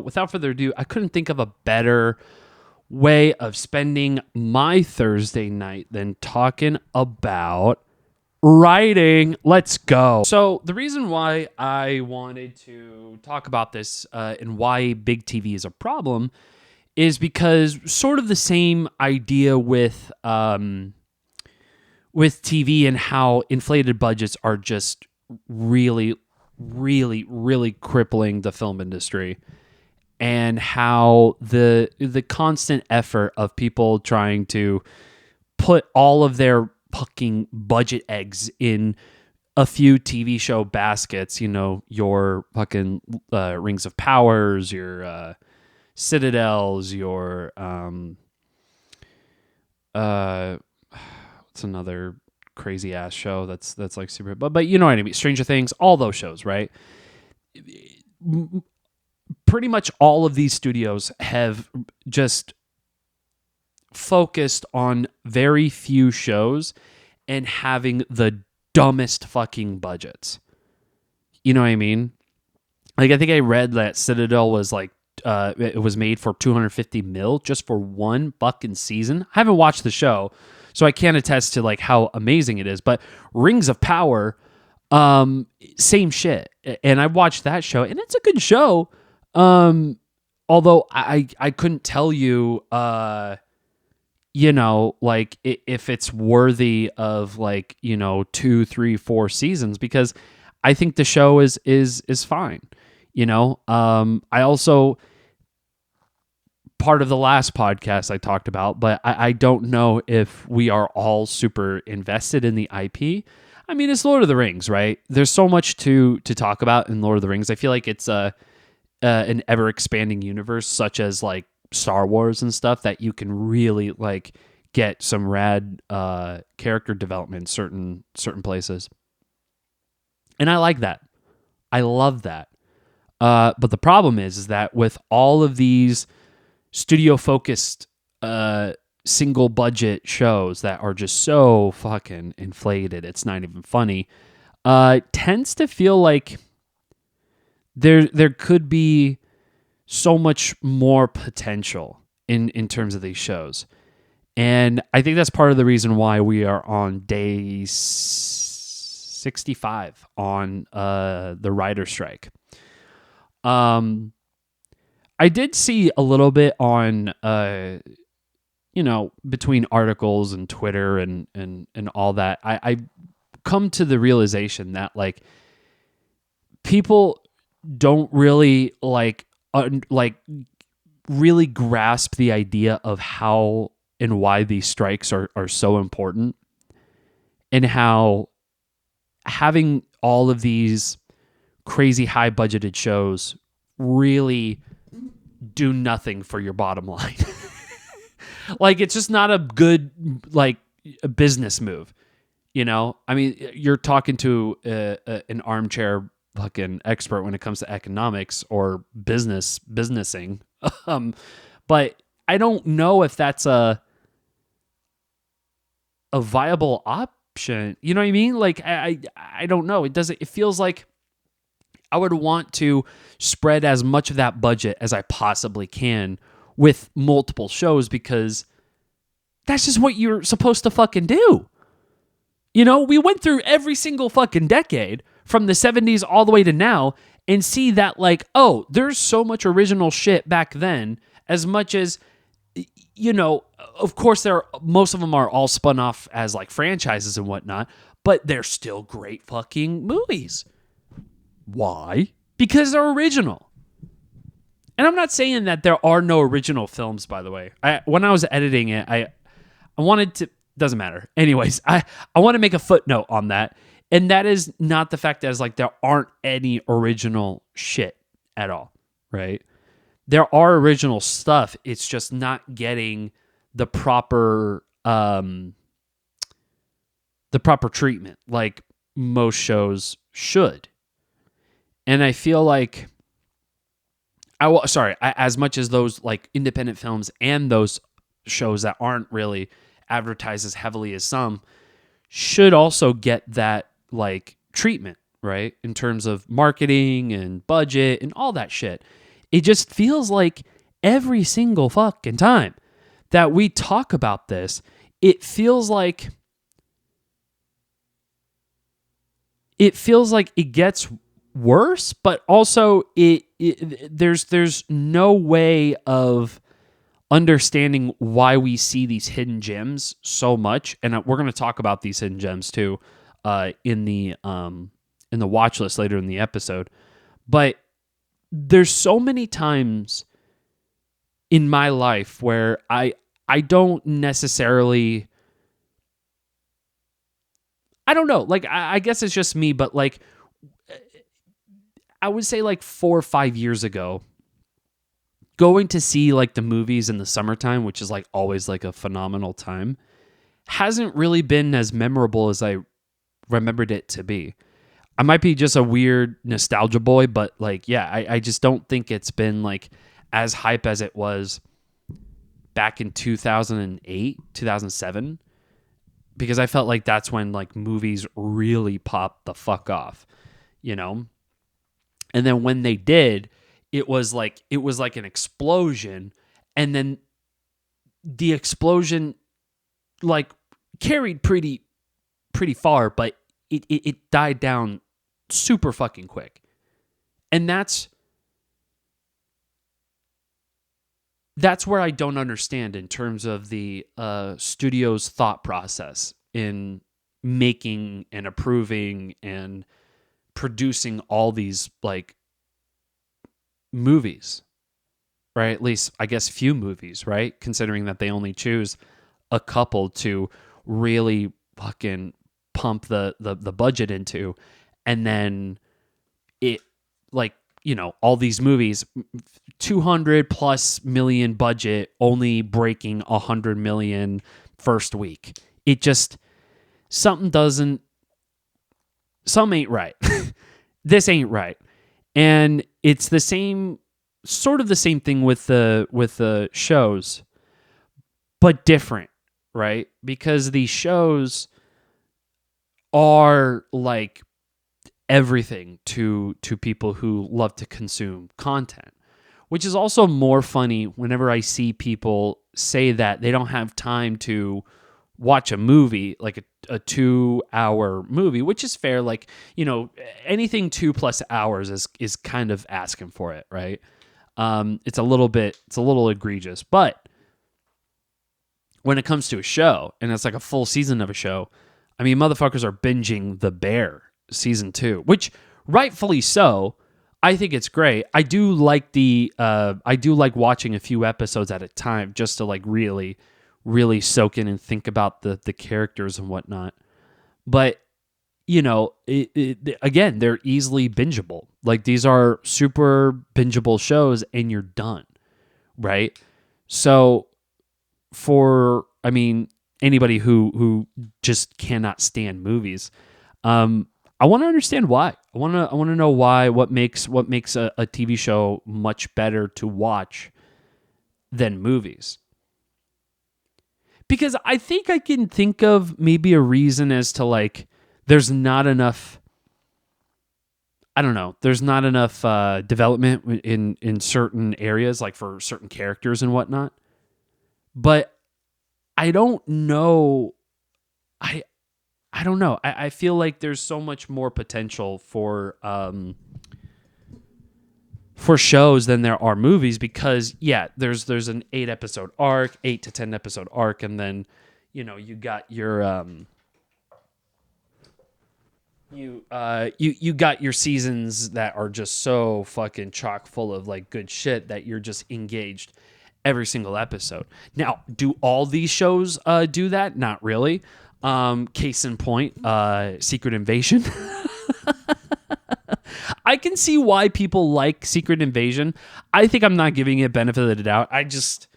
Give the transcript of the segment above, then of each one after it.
without further ado, I couldn't think of a better way of spending my Thursday night than talking about writing. Let's go. So the reason why I wanted to talk about this and why big TV is a problem is because sort of the same idea with TV and how inflated budgets are just really, really, really crippling the film industry, and how the constant effort of people trying to put all of their fucking budget eggs in a few TV show baskets, your fucking Rings of Powers, your Citadels, your what's another crazy ass show that's like super, but you know what I mean, Stranger Things, all those shows, right? Pretty much all of these studios have just focused on very few shows and having the dumbest fucking budgets. You know what I mean? Like, I think I read that Citadel was like, it was made for 250 mil just for one fucking season. I haven't watched the show, so I can't attest to like how amazing it is. But Rings of Power, same shit. And I watched that show, and it's a good show. Although I couldn't tell you, like if it's worthy of like, 2, 3, 4 seasons, because I think the show is fine. I also, part of the last podcast I talked about, but I don't know if we are all super invested in the IP. I mean, it's Lord of the Rings, right? There's so much to talk about in Lord of the Rings. I feel like it's an ever expanding universe, such as like Star Wars and stuff, that you can really like get some rad character development in certain places. And I like that. I love that. But the problem is that with all of these studio focused single budget shows that are just so fucking inflated, it's not even funny, tends to feel like there could be so much more potential in terms of these shows. And I think that's part of the reason why we are on day 65 on the writer strike. I did see a little bit on between articles and Twitter and all that. I come to the realization that like people don't really like really grasp the idea of how and why these strikes are so important, and how having all of these crazy high budgeted shows really do nothing for your bottom line. Like, it's just not a good like a business move. I mean, you're talking to an armchair fucking expert when it comes to economics or businessing. But I don't know if that's a viable option. You know what I mean? Like, I don't know. It feels like I would want to spread as much of that budget as I possibly can with multiple shows, because that's just what you're supposed to fucking do. We went through every single fucking decade from the 70s all the way to now and see that like, oh, there's so much original shit back then, as much as, of course most of them are all spun off as like franchises and whatnot, but they're still great fucking movies. Why? Because they're original. And I'm not saying that there are no original films, by the way. When I was editing it, I wanted to, doesn't matter. Anyways, I want to make a footnote on that. And that is not the fact that it's like there aren't any original shit at all, right? There are original stuff. It's just not getting the proper treatment like most shows should. And I feel like as much as those like independent films and those shows that aren't really advertised as heavily as some should also get that like treatment, right? In terms of marketing and budget and all that shit. It just feels like every single fucking time that we talk about this, it feels like it gets worse, but also there's no way of understanding why we see these hidden gems so much. And we're going to talk about these hidden gems too in the watch list later in the episode. But there's so many times in my life where I don't necessarily, I don't know, like I guess it's just me, but like I would say like 4 or 5 years ago, going to see like the movies in the summertime, which is like always like a phenomenal time, hasn't really been as memorable as I remembered it to be. I might be just a weird nostalgia boy, but like, yeah, I just don't think it's been like as hype as it was back in 2008, 2007, because I felt like that's when like movies really popped the fuck off, you know? And then when they did, it was like an explosion, and then the explosion like carried pretty far, but it died down super fucking quick. And that's where I don't understand in terms of the studio's thought process in making and approving and producing all these like movies, right? At least I guess few movies, right? Considering that they only choose a couple to really fucking pump the budget into, and then it, like, you know, all these movies, 200 plus million budget, only breaking 100 million first week. It just, something ain't right. This ain't right. And it's the same, sort of the same thing with the shows, but different, right? Because these shows are like everything to people who love to consume content, which is also more funny whenever I see people say that they don't have time to watch a movie, like a 2-hour movie, which is fair. Like, you know, anything 2+ hours is kind of asking for it, right? It's a little egregious, but when it comes to a show and it's like a full season of a show, I mean, motherfuckers are binging The Bear season 2, which rightfully so. I think it's great. I do like watching a few episodes at a time just to like really soak in and think about the characters and whatnot. But, you know, again, they're easily bingeable. Like, these are super bingeable shows and you're done, right? So for, I mean, anybody who just cannot stand movies, I want to understand why. I want to know why. What makes a TV show much better to watch than movies? Because I think I can think of maybe a reason as to like there's not enough. I don't know. There's not enough development in certain areas, like for certain characters and whatnot. But I don't know. I don't know. I feel like there's so much more potential for shows than there are movies, because there's an 8 to 10 episode arc, and then, you know, you got your you got your seasons that are just so fucking chock full of like good shit that you're just engaged every single episode. Now, do all these shows do that? Not really. Case in point, Secret Invasion. I can see why people like Secret Invasion. I think I'm not giving it benefit of the doubt. I just,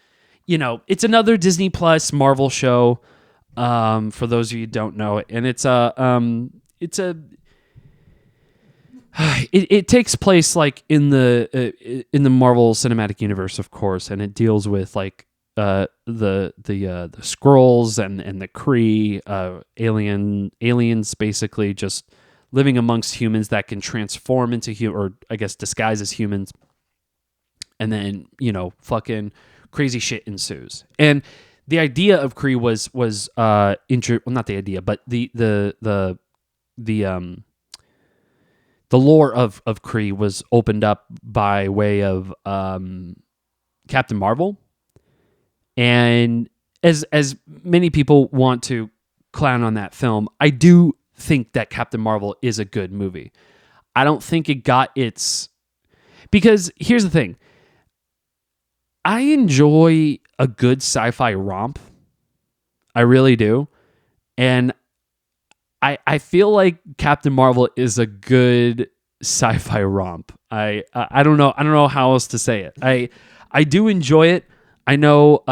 you know, it's another Disney Plus Marvel show. For those of you who don't know it, and it takes place like in the Marvel Cinematic Universe, of course, and it deals with like the Skrulls and the Kree, aliens basically just living amongst humans that can transform into or I guess disguise as humans. and then fucking crazy shit ensues. And the idea of Kree was well, not the idea, but the lore of Kree was opened up by way of Captain Marvel. And as many people want to clown on that film, I do think that Captain Marvel is a good movie. I don't think it got its... Because here's the thing. I enjoy a good sci-fi romp. I really do. And I feel like Captain Marvel is a good sci-fi romp. I don't know how else to say it. I do enjoy it. I know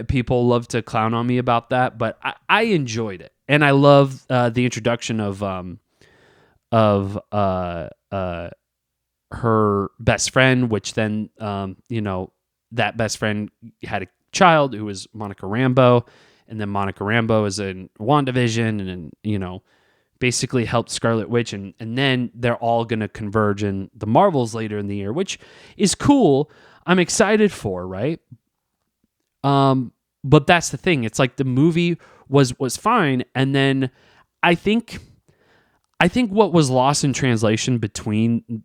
people love to clown on me about that, but I enjoyed it, and I love the introduction of her best friend, which then that best friend had a child who was Monica Rambeau, and then Monica Rambeau is in WandaVision, and basically helped Scarlet Witch, and then they're all gonna converge in the Marvels later in the year, which is cool. I'm excited for, right? But that's the thing. It's like the movie was fine, and then I think what was lost in translation between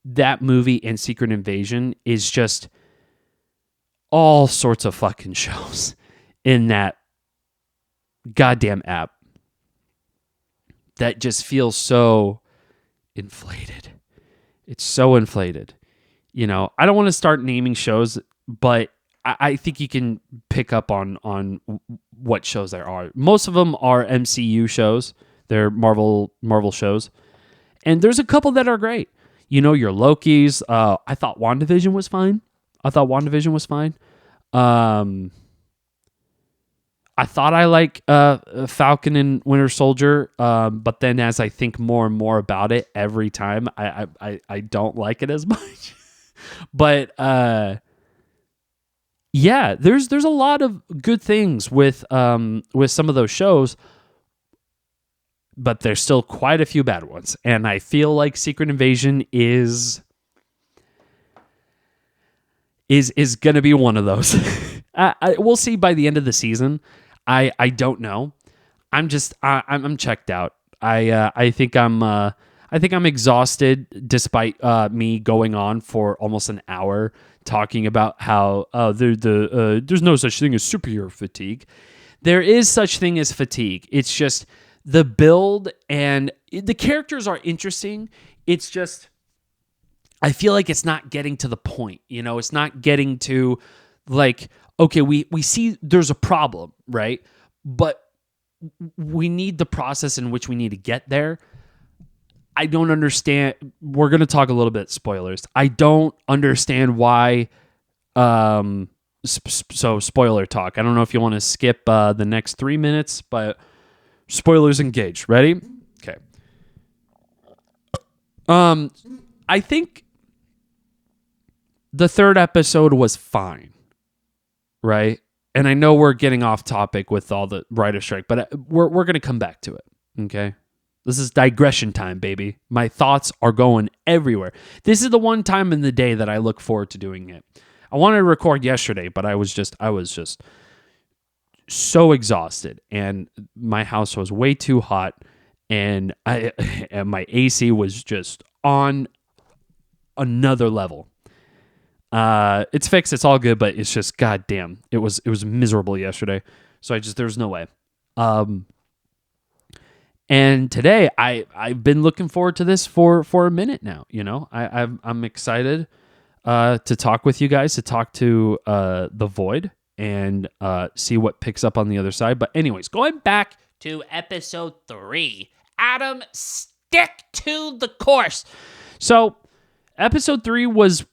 that movie and Secret Invasion is just all sorts of fucking shows in that goddamn app that just feels so inflated. It's so inflated. I don't want to start naming shows, but I think you can pick up on what shows there are. Most of them are MCU shows. They're Marvel shows. And there's a couple that are great. Your Lokis. I thought WandaVision was fine. I thought I like Falcon and Winter Soldier, but then as I think more and more about it every time, I don't like it as much. But yeah, there's a lot of good things with some of those shows, but there's still quite a few bad ones, and I feel like Secret Invasion is gonna be one of those. We'll see by the end of the season. I don't know. I'm checked out. I think I'm exhausted, despite me going on for almost an hour talking about how there's no such thing as superhero fatigue. There is such thing as fatigue. It's just the build, and the characters are interesting. It's just I feel like it's not getting to the point. It's not getting to like, okay, we see there's a problem, right? But we need the process in which we need to get there. I don't understand. We're going to talk a little bit spoilers. I don't understand why. So spoiler talk. I don't know if you want to skip the next 3 minutes, but spoilers engaged. Ready? Okay. I think the third episode was fine, right? And I know we're getting off topic with all the writer strike, but we're going to come back to it. Okay. This is digression time, baby. My thoughts are going everywhere. This is the one time in the day that I look forward to doing it. I wanted to record yesterday, but I was just so exhausted, and my house was way too hot, and my AC was just on another level. It's fixed. It's all good, but it's just goddamn. It was miserable yesterday. So there's no way. And today I've been looking forward to this for a minute now. I'm excited to talk with you guys, to talk to the Void, and see what picks up on the other side. But anyways, going back to episode 3, Adam, stick to the course. So episode 3 was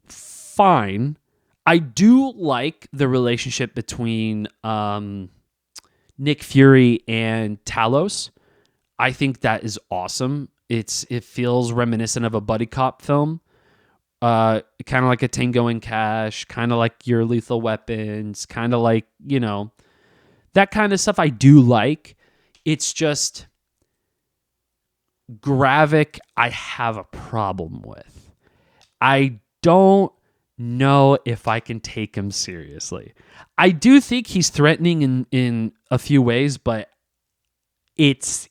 fine. I do like the relationship between Nick Fury and Talos. I think that is awesome. It feels reminiscent of a buddy cop film. Kind of like a Tango and Cash, kind of like your Lethal Weapons, kind of like, that kind of stuff I do like. It's just Gravik I have a problem with. I don't know if I can take him seriously. I do think he's threatening in a few ways, but it's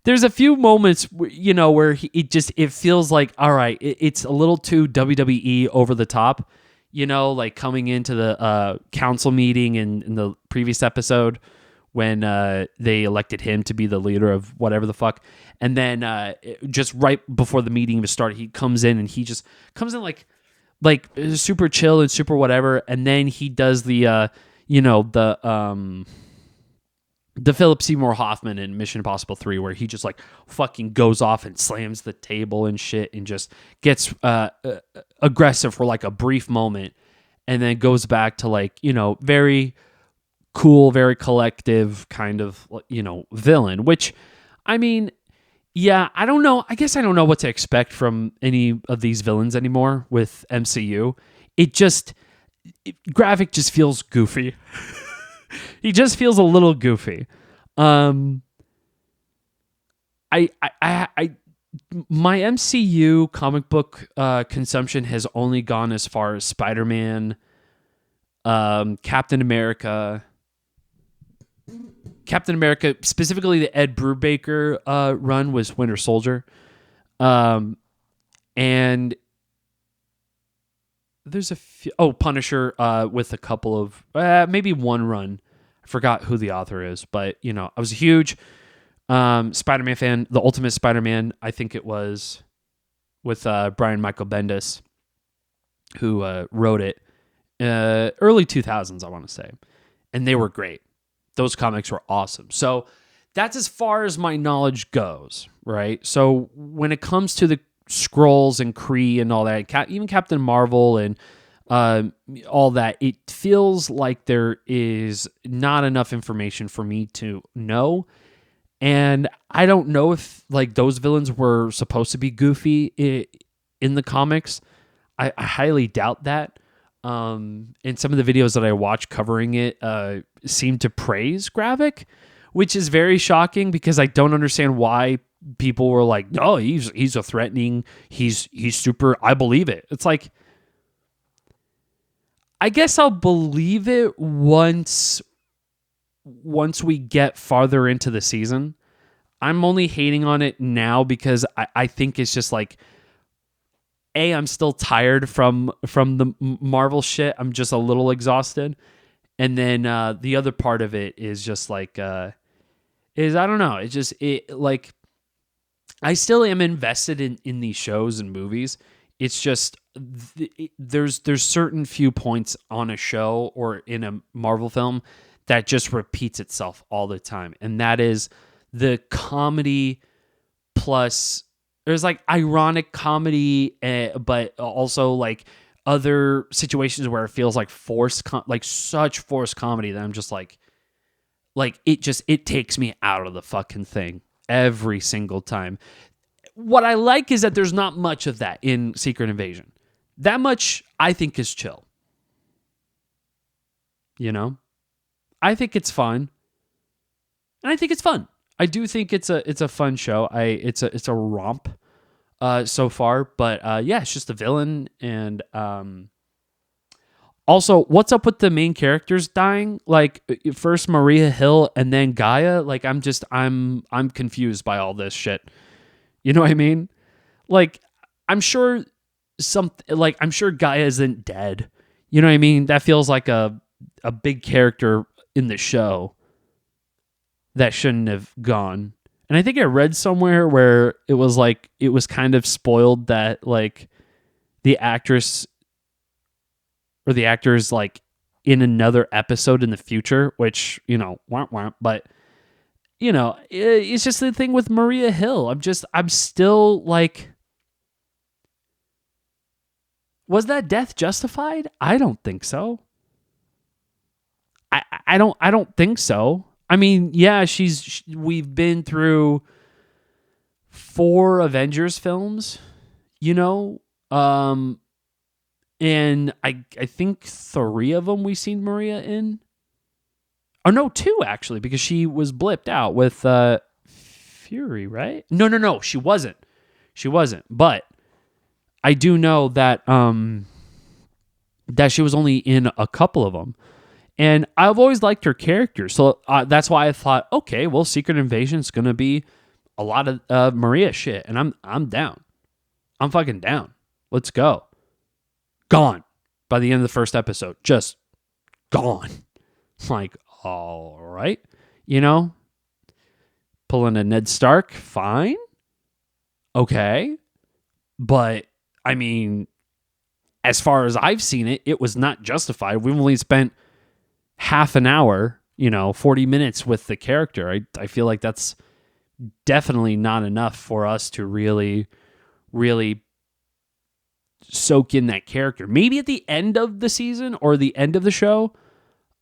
there's a few moments where it feels like, all right, it's a little too WWE over the top, like coming into the council meeting in the previous episode when they elected him to be the leader of whatever the fuck. And then just right before the meeting even started, he comes in and he just comes in like super chill and super whatever. And then he does the Philip Seymour Hoffman in Mission Impossible 3, where he just like fucking goes off and slams the table and shit and just gets aggressive for like a brief moment and then goes back to like, very cool, very collective kind of, villain, which, I mean, yeah, I don't know. I guess I don't know what to expect from any of these villains anymore with MCU. Graphic just feels goofy. He just feels a little goofy. My MCU comic book consumption has only gone as far as Spider-Man, Captain America, specifically the Ed Brubaker run was Winter Soldier, and there's a few, Punisher with a couple of maybe one run. I forgot who the author is, but I was a huge Spider-Man fan. The Ultimate Spider-Man, I think it was with Brian Michael Bendis, who wrote it early 2000s, I want to say, and they were great. Those comics were awesome. So that's as far as my knowledge goes, right? So when it comes to the Skrulls and Kree and all that, even Captain Marvel and all that, it feels like there is not enough information for me to know. And I don't know if like those villains were supposed to be goofy in the comics. I highly doubt that. And some of the videos that I watched covering it seem to praise Gravik, which is very shocking because I don't understand why people were like, "No, he's a threatening. He's super. I believe it." It's like, I guess I'll believe it once we get farther into the season. I'm only hating on it now because I think it's just like, I'm still tired from the Marvel shit. I'm just a little exhausted. And then the other part of it is just like, I don't know. It's just, like, I still am invested in these shows and movies. It's just, there's certain few points on a show or in a Marvel film that just repeats itself all the time. And that is the comedy plus, there's like ironic comedy, but also like other situations where it feels like such forced comedy that I'm just like it takes me out of the fucking thing every single time. What I like is that there's not much of that in Secret Invasion. That much I think is chill. I think it's fun. And I think it's fun. I do think it's a fun show. It's a romp so far, but yeah, it's just a villain. And also, what's up with the main characters dying? Like first Maria Hill and then Gaia. Like I'm confused by all this shit. You know what I mean? Like I'm sure Gaia isn't dead. You know what I mean? That feels like a big character in the show that shouldn't have gone. And I think I read somewhere where it was kind of spoiled that like the actress or the actor is like in another episode in the future, which, womp womp, but it's just the thing with Maria Hill. I'm still like, was that death justified? I don't think so. I don't think so. I mean, yeah, we've been through 4 Avengers films, and I think 3 of them we've seen Maria in. Oh no, 2 actually, because she was blipped out with Fury, right? No, she wasn't. But I do know that that she was only in a couple of them. And I've always liked her character. So that's why I thought, okay, well, Secret Invasion is going to be a lot of Maria shit. And I'm down. I'm fucking down. Let's go. Gone by the end of the first episode. Just gone. Like, all right. You know, pulling a Ned Stark, fine. Okay. But, I mean, as far as I've seen it, it was not justified. We've only spent half an hour, 40 minutes with the character. I feel like that's definitely not enough for us to really, really soak in that character. Maybe at the end of the season or the end of the show,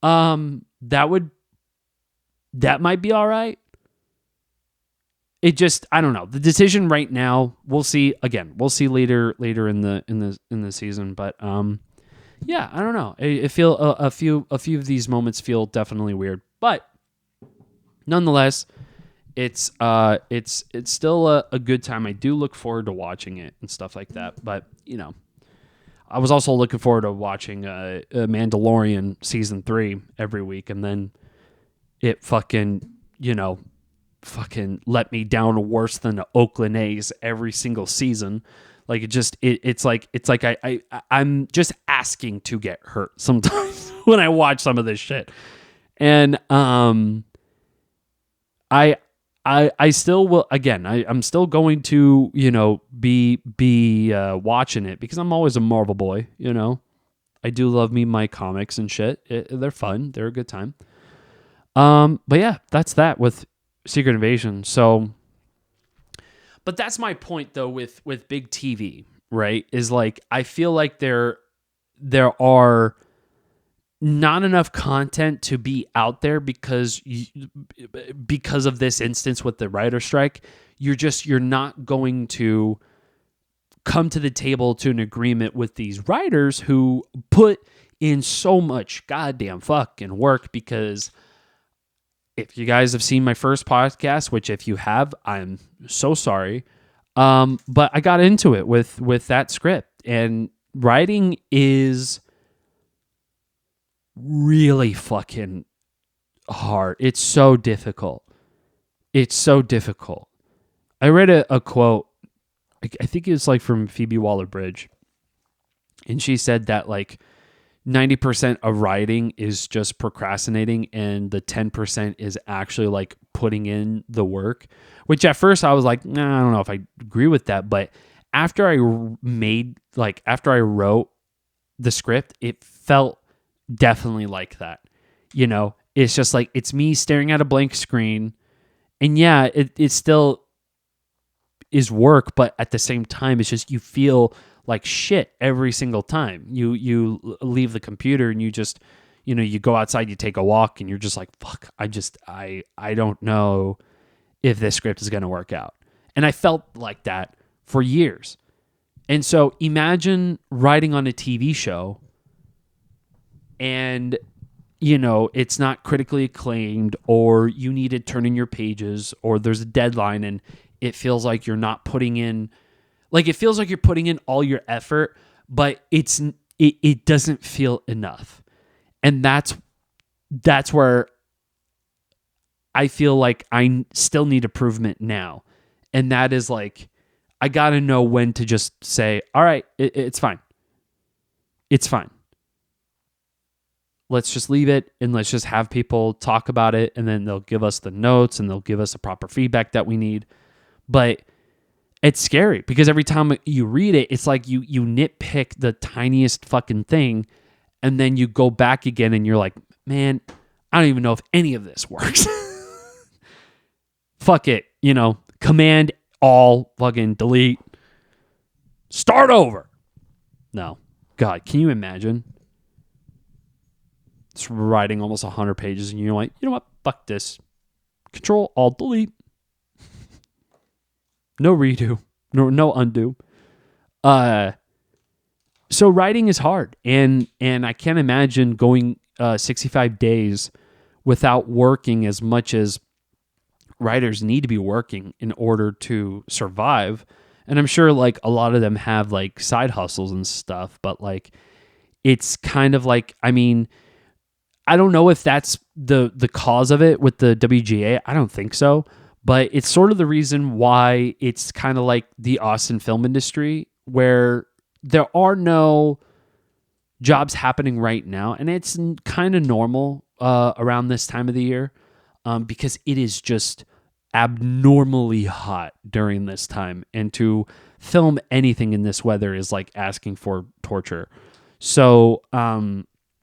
that might be all right. It just, I don't know. The decision right now, we'll see. Again, we'll see later in the season. But yeah, I don't know. I feel a few of these moments feel definitely weird, but nonetheless, it's still a good time. I do look forward to watching it and stuff like that. But I was also looking forward to watching Mandalorian season 3 every week, and then it fucking let me down worse than the Oakland A's every single season. Like it's like I'm just asking to get hurt sometimes when I watch some of this shit. And I still will, again, I'm still going to, be watching it because I'm always a Marvel boy, I do love me my comics and shit. They're fun. They're a good time. But yeah, that's that with Secret Invasion. So, but that's my point though with big TV, right? Is like, I feel like there are not enough content to be out there because of this instance with the writer strike. You're not going to come to the table to an agreement with these writers who put in so much goddamn fucking work. Because if you guys have seen my first podcast, which if you have, I'm so sorry. But I got into it with that script, and writing is really fucking hard. It's so difficult. I read a quote, I think it's like from Phoebe Waller-Bridge, and she said that like 90% of writing is just procrastinating, and the 10% is actually like putting in the work, which at first I was like, nah, I don't know if I agree with that. But after I wrote the script, it felt definitely like that. It's just like, it's me staring at a blank screen, and yeah, it still is work, but at the same time, it's just, you feel like shit every single time you leave the computer, and you just, you go outside, you take a walk, and you're just like, fuck, I don't know if this script is going to work out. And I felt like that for years. And so imagine writing on a TV show, and it's not critically acclaimed, or you need to turn in your pages, or there's a deadline, and it feels like you're not putting in, like, it feels like you're putting in all your effort, but it doesn't feel enough. And that's where I feel like I still need improvement now. And that is like, I got to know when to just say, all right, it's fine. It's fine. Let's just leave it, and let's just have people talk about it, and then they'll give us the notes, and they'll give us the proper feedback that we need. But it's scary because every time you read it, it's like you nitpick the tiniest fucking thing, and then you go back again and you're like, man, I don't even know if any of this works. Fuck it, Command all, fucking delete, start over. No. God, can you imagine? It's writing almost 100 pages, and you're like, you know what? Fuck this. Control, Alt, delete. No redo. No undo. So writing is hard, and I can't imagine going 65 days without working as much as writers need to be working in order to survive. And I'm sure like a lot of them have like side hustles and stuff, but like it's kind of like, I mean, I don't know if that's the cause of it with the WGA. I don't think so, but it's sort of the reason why it's kind of like the Austin film industry, where there are no jobs happening right now, and it's kind of normal around this time of the year, because it is just abnormally hot during this time, and to film anything in this weather is like asking for torture. So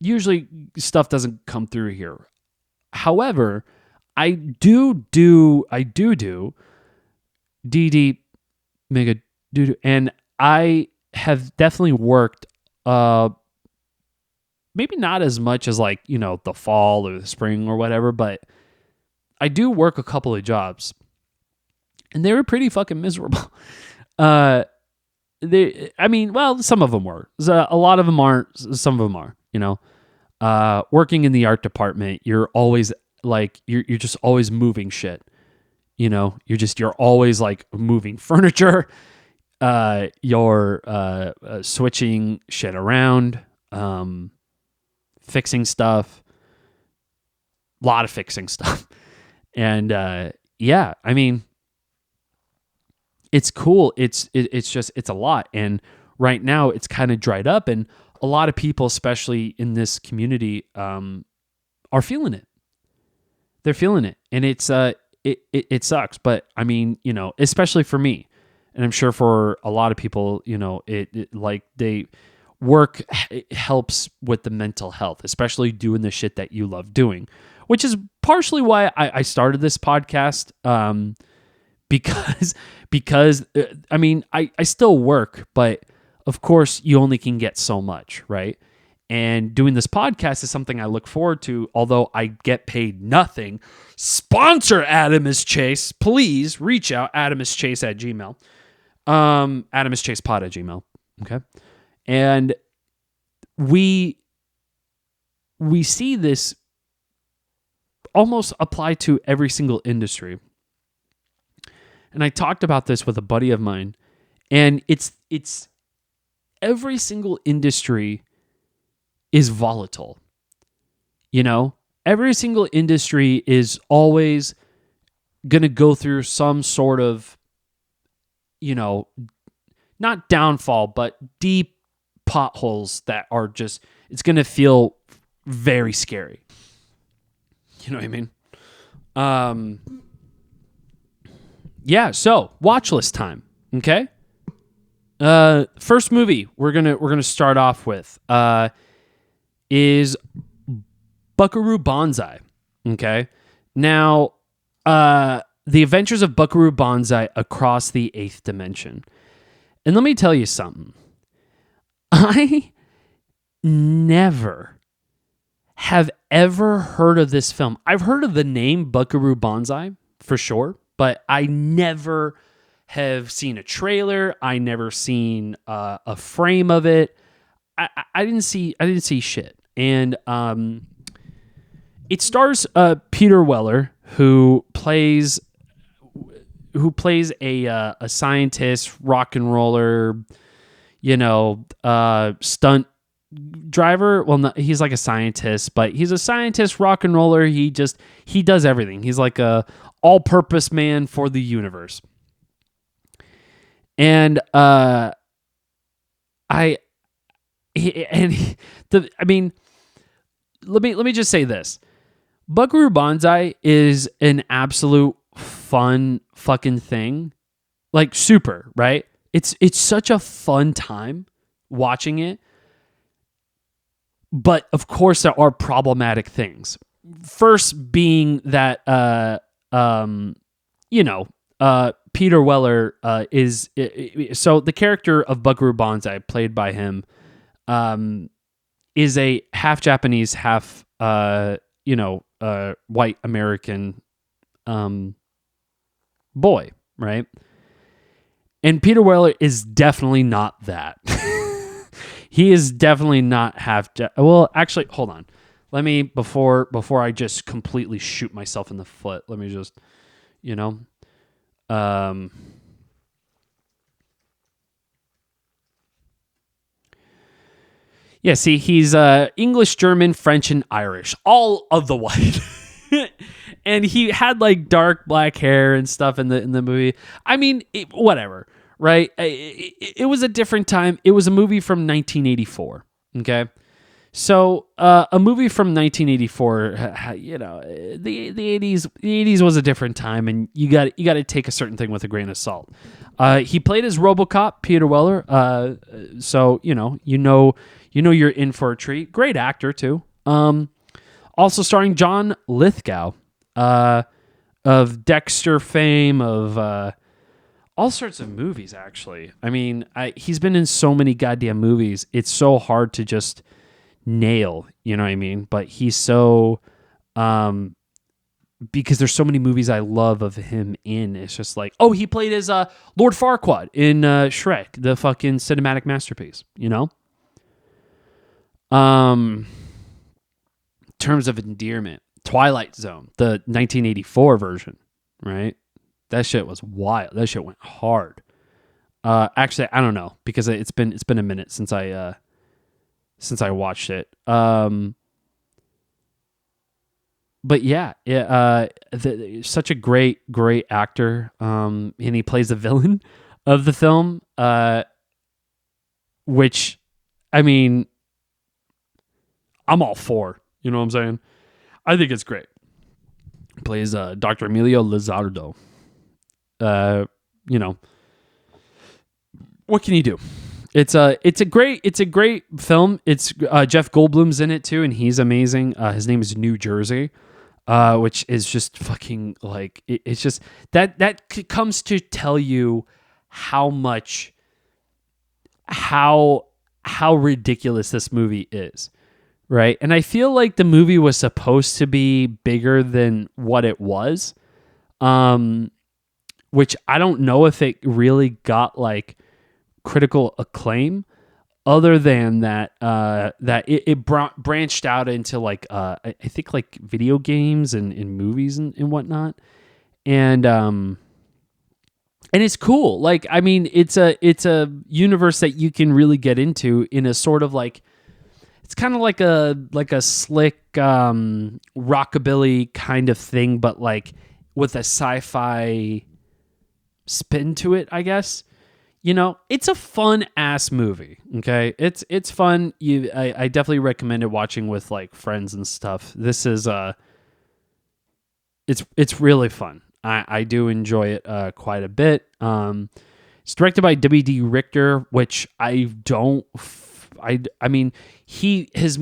usually stuff doesn't come through here. However, I do DD mega do, and I have definitely worked maybe not as much as like, you know, the fall or the spring or whatever, but I do work a couple of jobs, and they were pretty fucking miserable. I mean, well, some of them were. A lot of them aren't. Some of them are. You know, working in the art department, you're always like you're just always moving shit. You know, you're always like moving furniture. You're switching shit around. Fixing stuff, a lot of fixing stuff. And yeah, I mean, it's cool. It's just, it's a lot. And right now it's kind of dried up, and a lot of people, especially in this community, are feeling it. They're feeling it. And it sucks. But I mean, you know, especially for me, and I'm sure for a lot of people, you know, it like work helps with the mental health, especially doing the shit that you love doing, which is partially why I started this podcast. Because I mean, I still work, but of course you only can get so much, right? And doing this podcast is something I look forward to, although I get paid nothing. Sponsor Adamus Chase. Please reach out, AdamusChase@gmail. AdamusChasePod@gmail. Okay. And we see this almost apply to every single industry. And I talked about this with a buddy of mine, and it's every single industry is volatile. You know, every single industry is always going to go through some sort of, you know, not downfall, but deep potholes that are just, it's going to feel very scary. You know what I mean? Yeah, so watch list time. Okay. First movie we're gonna start off with is Buckaroo Banzai. Okay. Now, The Adventures of Buckaroo Banzai Across the Eighth Dimension. And let me tell you something. I never have ever heard of this film. I've heard of the name Buckaroo Banzai for sure, but I never have seen a trailer. I never seen a frame of it. I didn't see shit. And it stars Peter Weller, who plays a scientist, rock and roller, you know, stunt driver. Well, no, he's like a scientist, but he's a scientist, rock and roller. He does everything. He's like a all-purpose man for the universe. And I mean, let me just say this. Buckaroo Banzai is an absolute fun fucking thing. Like, super, right? It's such a fun time watching it. But of course there are problematic things. First being that Peter Weller is so the character of Buckaroo Banzai, played by him, is a half Japanese, half white American boy, right? And Peter Weller is definitely not that. He is definitely not half. Well, actually, hold on. Let me before I just completely shoot myself in the foot. Let me just, Yeah, see, he's English, German, French, and Irish, all of the white. And he had like dark black hair and stuff in the movie. I mean, whatever, right? It was a different time. It was a movie from 1984. Okay, so a movie from 1984. You know, the 80s was a different time, and you got to take a certain thing with a grain of salt. He played as RoboCop, Peter Weller. So you know you're in for a treat. Great actor too. Also starring John Lithgow, of Dexter fame, of all sorts of movies. Actually, I mean, he's been in so many goddamn movies. It's so hard to just nail. You know what I mean? But he's so because there's so many movies I love of him in. It's just like, oh, he played as Lord Farquaad in Shrek, the fucking cinematic masterpiece. You know. Terms of endearment, Twilight Zone, the 1984 version, right? That shit was wild. That shit went hard. Actually, I don't know because it's been a minute since I watched it. But yeah, such a great actor. And he plays the villain of the film, which, I mean, I'm all for. You know what I'm saying? I think it's great. Plays Dr. Emilio Lizardo. What can you do? It's a great film. It's Jeff Goldblum's in it too, and he's amazing. His name is New Jersey, which is just fucking like it's just that comes to tell you how ridiculous this movie is. Right. And I feel like the movie was supposed to be bigger than what it was, which I don't know if it really got like critical acclaim other than that it branched out into like, I think like video games and movies and whatnot. And it's cool. Like, I mean, it's a universe that you can really get into in a sort of like, it's kind of like a slick rockabilly kind of thing, but like with a sci-fi spin to it, I guess. You know, it's a fun ass movie. Okay, it's fun. I definitely recommend it watching with like friends and stuff. This is it's really fun. I do enjoy it quite a bit. It's directed by W.D. Richter, which I mean, he has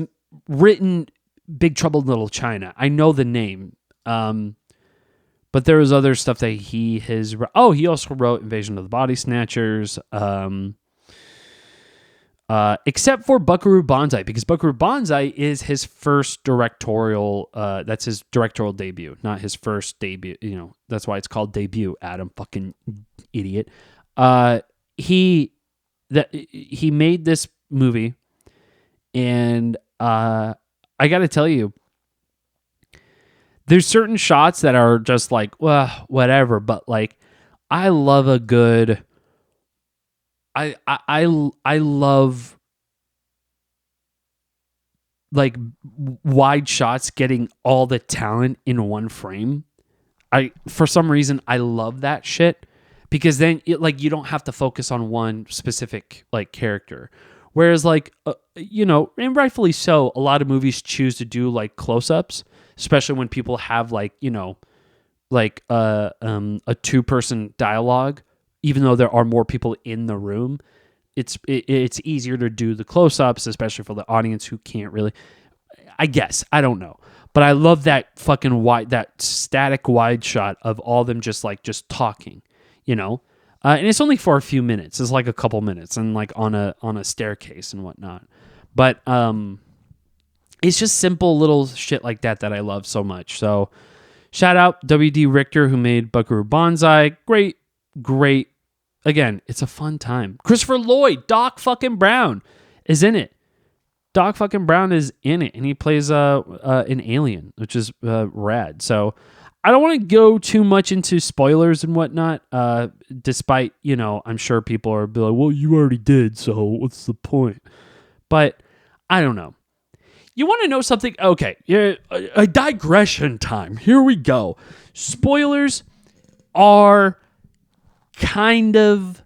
written Big Trouble in Little China. I know the name. But there was other stuff that he has... Oh, he also wrote Invasion of the Body Snatchers. Except for Buckaroo Banzai, because Buckaroo Banzai is his first directorial... that's his directorial debut, not his first debut. You know, that's why it's called debut, Adam, fucking idiot. He made this movie, and I got to tell you, there's certain shots that are just like, well, whatever, but like, I love a good. I love like wide shots getting all the talent in one frame. For some reason I love that shit, because then you don't have to focus on one specific like character. Whereas like and rightfully so, a lot of movies choose to do like close-ups, especially when people have like like a 2-person dialogue, even though there are more people in the room. It's easier to do the close-ups, especially for the audience who can't really, I guess, I don't know. But I love that fucking that static wide shot of all them just talking, and it's only for a few minutes. It's like a couple minutes and like on a staircase and whatnot. But it's just simple little shit like that I love so much. So shout out W.D. Richter, who made Buckaroo Banzai. Great. Again, it's a fun time. Christopher Lloyd, Doc fucking Brown, is in it. Doc fucking Brown is in it, and he plays an alien, which is rad. So I don't want to go too much into spoilers and whatnot, despite, I'm sure people are like, well, you already did, so what's the point? But I don't know. You want to know something? Okay, yeah, a digression time. Here we go. Spoilers are kind of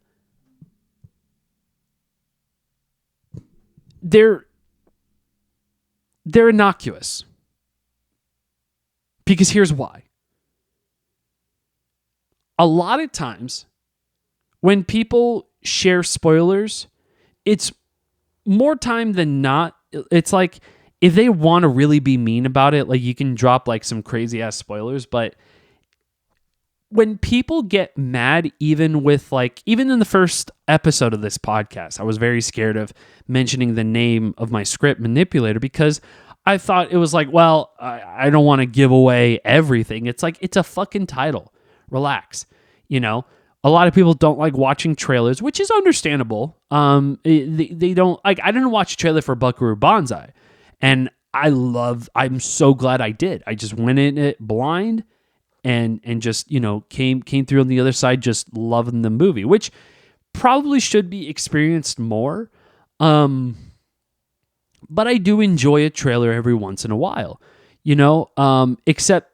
they're innocuous. Because here's why. A lot of times when people share spoilers, it's more time than not. It's like if they want to really be mean about it, like you can drop like some crazy ass spoilers, but when people get mad, even in the first episode of this podcast, I was very scared of mentioning the name of my script manipulator because I thought it was like, well, I don't want to give away everything. It's like, it's a fucking title. Relax. You know, a lot of people don't like watching trailers, which is understandable. They don't like, I didn't watch a trailer for Buckaroo Banzai, and I'm so glad I did. I just went in it blind and just, you know, came through on the other side just loving the movie, which probably should be experienced more. But I do enjoy a trailer every once in a while, you know, except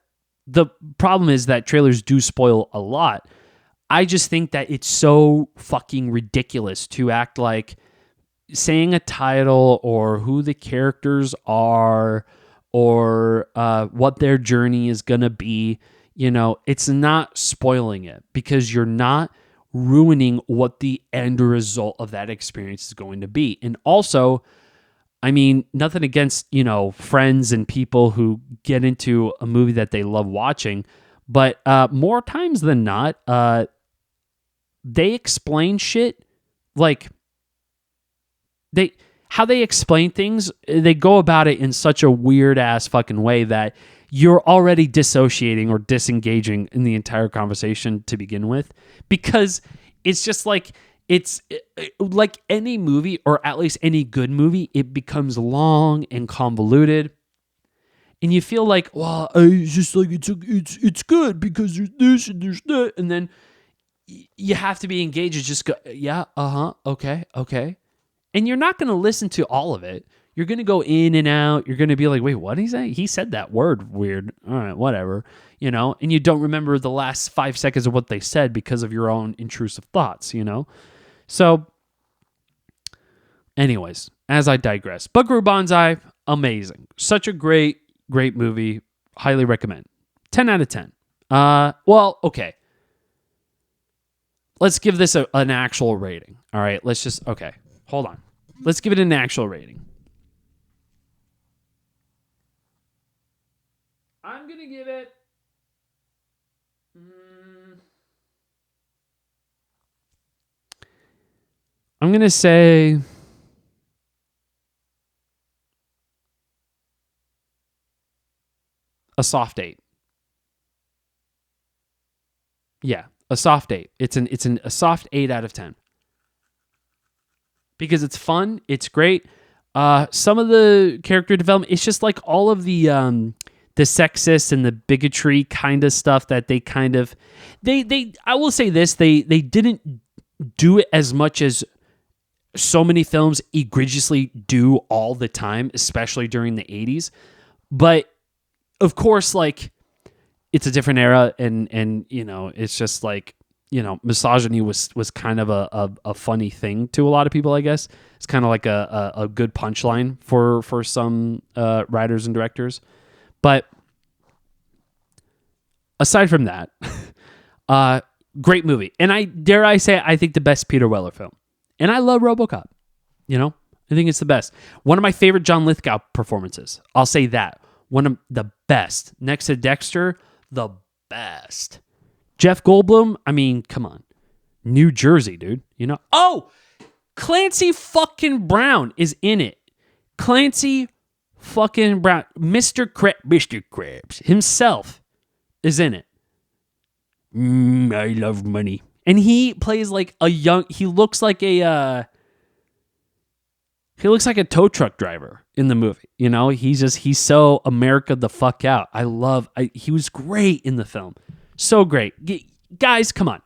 the problem is that trailers do spoil a lot. I just think that it's so fucking ridiculous to act like saying a title or who the characters are or what their journey is going to be. You know, it's not spoiling it because you're not ruining what the end result of that experience is going to be. And also, I mean, nothing against, you know, friends and people who get into a movie that they love watching, but more times than not, they explain shit like how they explain things, they go about it in such a weird ass fucking way that you're already dissociating or disengaging in the entire conversation to begin with, because it's just like, it's like any movie, or at least any good movie, it becomes long and convoluted. And you feel like, well, it's just like, it's good because there's this and there's that. And then you have to be engaged and just go, yeah, okay. And you're not going to listen to all of it. You're going to go in and out. You're going to be like, wait, what did he say? He said that word weird. All right, whatever. You know, and you don't remember the last 5 seconds of what they said because of your own intrusive thoughts, you know? So, anyways, as I digress, Buckaroo Banzai, amazing. Such a great movie. Highly recommend. 10 out of 10. Well, okay. Let's give this an actual rating. All right, okay, hold on. Let's give it an actual rating. I'm going to give it... I'm going to say... a soft 8. Yeah, a soft 8. It's a soft 8 out of 10. Because it's fun, it's great. Some of the character development, it's just like all of the sexist and the bigotry kind of stuff that they kind of I will say this, they didn't do it as much as so many films egregiously do all the time, especially during the 80s. But of course, like, it's a different era, and you know, it's just like, you know, misogyny was kind of a funny thing to a lot of people, I guess. It's kind of like a good punchline for some writers and directors. But aside from that, great movie. And I think the best Peter Weller film. And I love RoboCop. You know, I think it's the best. One of my favorite John Lithgow performances. I'll say that. One of the best. Next to Dexter, the best. Jeff Goldblum, I mean, come on. New Jersey, dude. You know? Oh! Clancy fucking Brown is in it. Clancy fucking Brown. Mr. Krabs himself is in it. I love money. And he plays like he looks like a tow truck driver in the movie. You know, he's so America the fuck out. He was great in the film. So great. Guys, come on.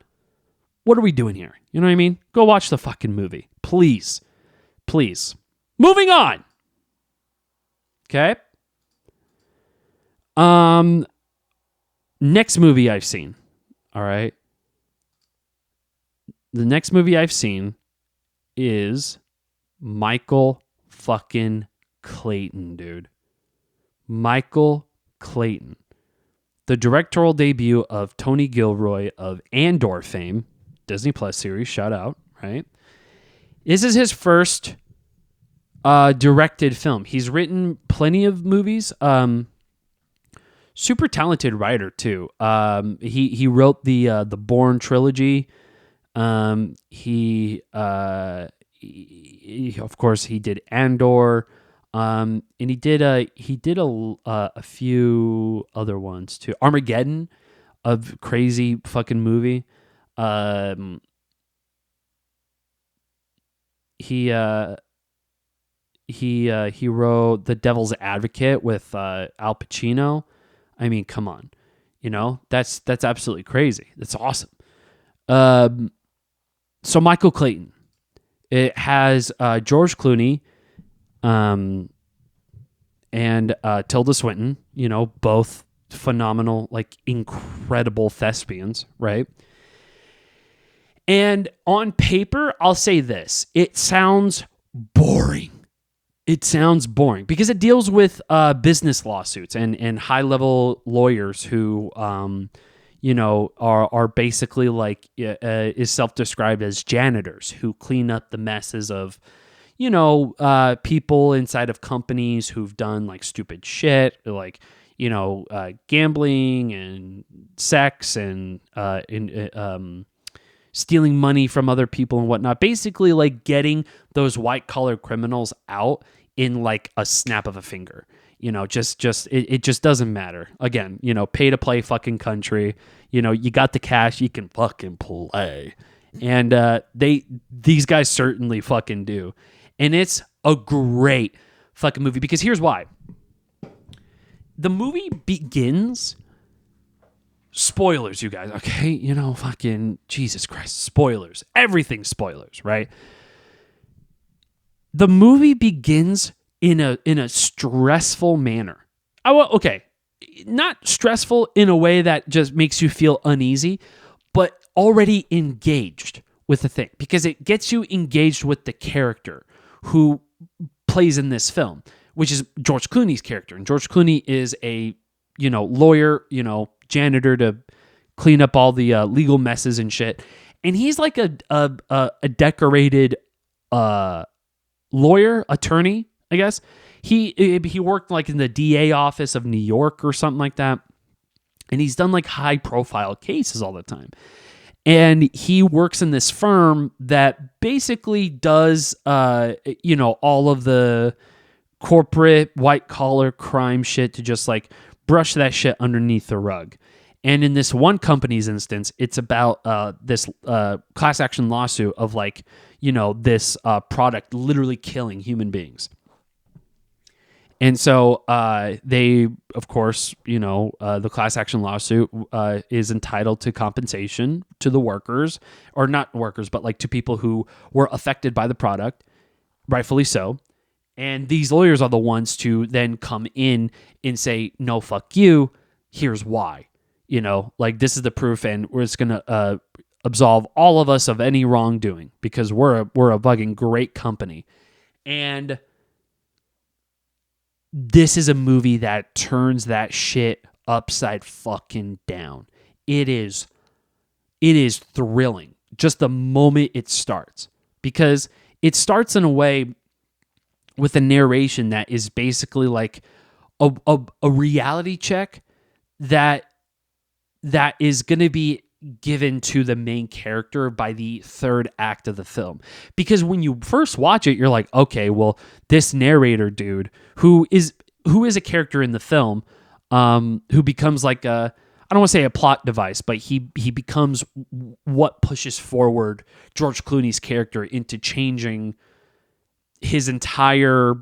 What are we doing here? You know what I mean? Go watch the fucking movie. Please. Moving on. Okay. Um, Next movie I've seen. All right. The next movie I've seen is Michael fucking Clayton, dude. Michael Clayton. The directorial debut of Tony Gilroy of Andor fame, Disney Plus series, shout out, right? This is his first directed film. He's written plenty of movies. Super talented writer too. He wrote the Bourne trilogy. He of course he did Andor. And he did a few other ones too. Armageddon, a crazy fucking movie. Um, he he wrote The Devil's Advocate with Al Pacino. I mean, come on, that's absolutely crazy. That's awesome. So Michael Clayton, it has George Clooney, and Tilda Swinton. Both phenomenal, like incredible thespians, right? And on paper, I'll say this: it sounds boring. It sounds boring because it deals with business lawsuits and high level lawyers who, are basically like is self described as janitors who clean up the messes of, people inside of companies who've done like stupid shit, like gambling and sex and stealing money from other people and whatnot. Basically, like getting those white collar criminals out in like a snap of a finger. It just doesn't matter. Again, pay to play fucking country. You got the cash, you can fucking play. And these guys certainly fucking do. And it's a great fucking movie because here's why. The movie begins, spoilers, you guys, okay? Fucking Jesus Christ, spoilers. Everything spoilers, right? The movie begins in a stressful manner. Okay, not stressful in a way that just makes you feel uneasy, but already engaged with the thing because it gets you engaged with the character who plays in this film, which is George Clooney's character. And George Clooney is a, lawyer, janitor to clean up all the legal messes and shit. And he's like a decorated lawyer, attorney, I guess. He worked like in the DA office of New York or something like that. And he's done like high profile cases all the time. And he works in this firm that basically does, all of the corporate white collar crime shit to just like brush that shit underneath the rug. And in this one company's instance, it's about this class action lawsuit of like, this product literally killing human beings. And so they, of course, the class action lawsuit is entitled to compensation to the workers, or not workers, but like to people who were affected by the product, rightfully so. And these lawyers are the ones to then come in and say, no, fuck you. Here's why. Like this is the proof, and we're just going to absolve all of us of any wrongdoing because we're a fucking great company. And this is a movie that turns that shit upside fucking down. It is thrilling just the moment it starts, because it starts in a way with a narration that is basically like a reality check that is going to be given to the main character by the third act of the film. Because when you first watch it, you're like, okay, well, this narrator dude who is a character in the film, who becomes like I don't want to say a plot device, but he becomes what pushes forward George Clooney's character into changing his entire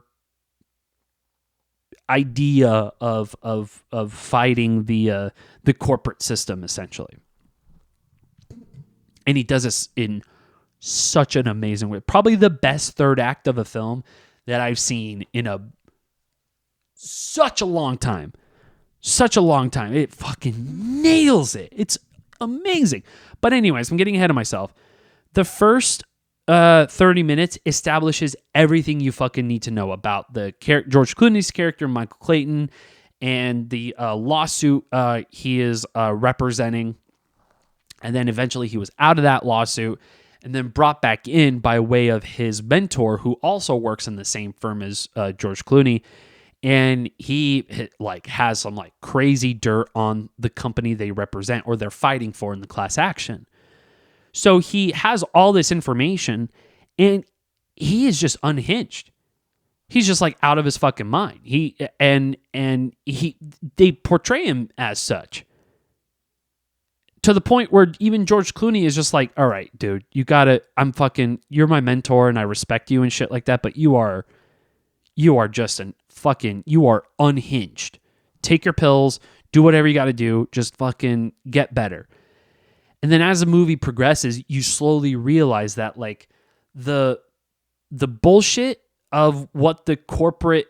idea of fighting the corporate system, essentially. And he does this in such an amazing way. Probably the best third act of a film that I've seen in a such a long time. Such a long time. It fucking nails it. It's amazing. But anyways, I'm getting ahead of myself. The first 30 minutes establishes everything you fucking need to know about the George Clooney's character, Michael Clayton, and the lawsuit he is representing. And then eventually he was out of that lawsuit and then brought back in by way of his mentor, who also works in the same firm as George Clooney. And he has some crazy dirt on the company they represent or they're fighting for in the class action. So he has all this information and he is just unhinged. He's just out of his fucking mind. They portray him as such. To the point where even George Clooney is just all right, dude, you're my mentor and I respect you and shit like that, but you are just you are unhinged. Take your pills, do whatever you got to do, just fucking get better. And then as the movie progresses, you slowly realize that the bullshit of what the corporate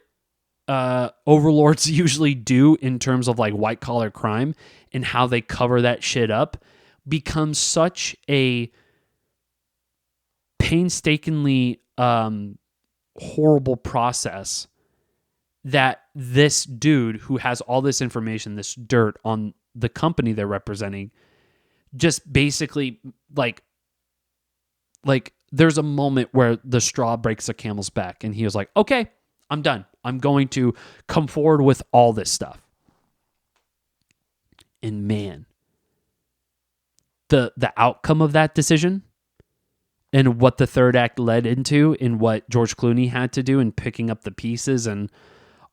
overlords usually do in terms of white collar crime and how they cover that shit up becomes such a painstakingly horrible process that this dude who has all this information, this dirt on the company they're representing, just basically there's a moment where the straw breaks the camel's back and he was like, okay, I'm done. I'm going to come forward with all this stuff. And man, the outcome of that decision and what the third act led into and what George Clooney had to do in picking up the pieces and